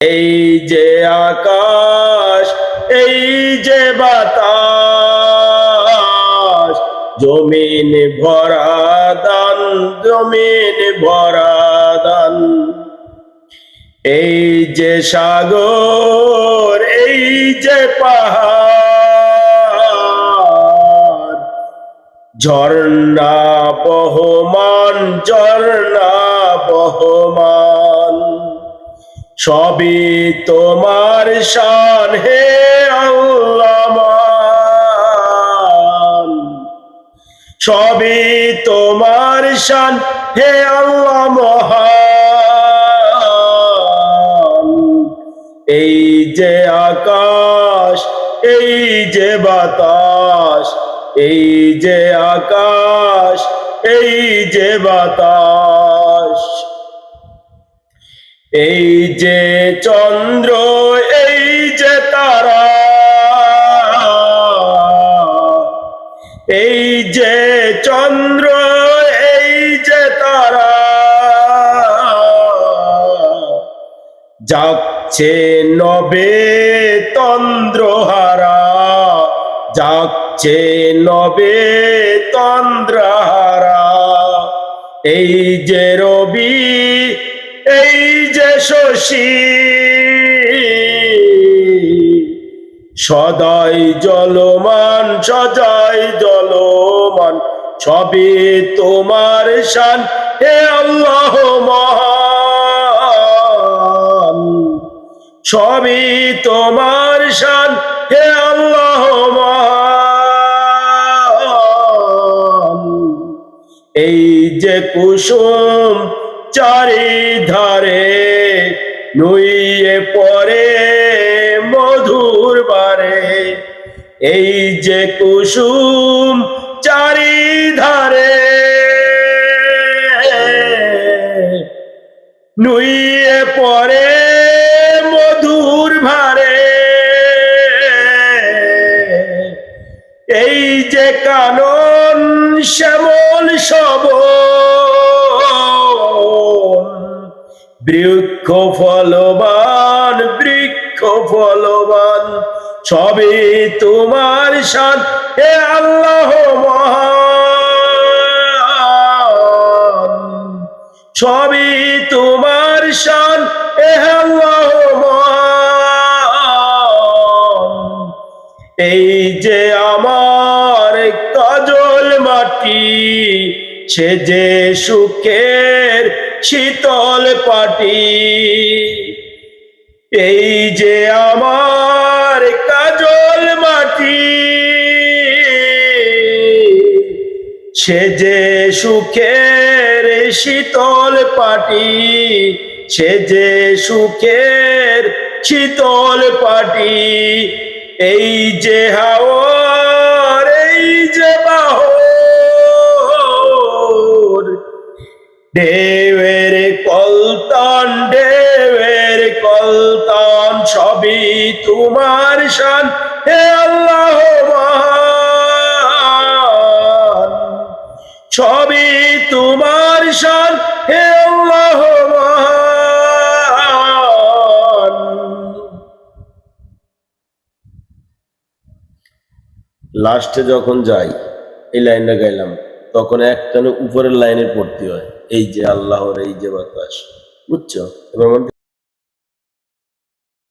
এই যে আকাশ, এই যে বাতাস, জমিন ভরা দান, জমিন ভরা দান। এই যে সাগর, এই যে পাহাড়, ঝর্ণা বহমান, ঝর্ণা বহমান, সবই তোমার শান হে আল্লাহ মান। সবই তোমার শান হে আল্লাহ মহান। এই যে আকাশ, এই যে বাতাস, এই যে আকাশ, এই যে বাতাস, এই যে চন্দ্র, এই যে তারা, এই যে চন্দ্র, এই যে তারা, যাচ্ছে নবে তন্দ্রহারা, যাচ্ছে নবে তন্দ্রহারা। এই যে রবি, এই যে শশী, সদাই জলমান, সদাই জলমান, সবই তোমার শান হে আল্লাহ মহান। সবই তোমার শান হে আল্লাহ মহান। এই যে কুসুম চারিধারে নুইয়ে পড়ে মধুর বারে, এই যে কুসুম চারিধারে নুইয়ে পড়ে মধুর ভারে, এই যে কানন শ্যামল শোভন, বৃক্ষ ফলবান, বৃক্ষ ফলবান, সবই তোমার শান হে আল্লাহ মহান। সবই তোমার শান হে আল্লাহ মহান। এই যে আমার কাজল মাটি, সে যে সুখের শীতল পাটি, এই যে আমার কাজল মাটি, সে যে সুখের শীতল পাটি, সে যে সুখের শীতল পাটি। এই যে হাওয়ার, এই যে বাহর, ঢেউয়ের কলতান, ঢেউয়ের কলতান, সবই তোমার শান হে আল্লাহ মহান। সবই তোমার শান হে আল্লাহ মহান। লাস্টে যখন যাই, এই লাইনটা গাইলাম, তখন একটা উপরের লাইনে পড়তে হয়, এই যে আল্লাহর, এই যে বাতাস, বুঝছো? এবার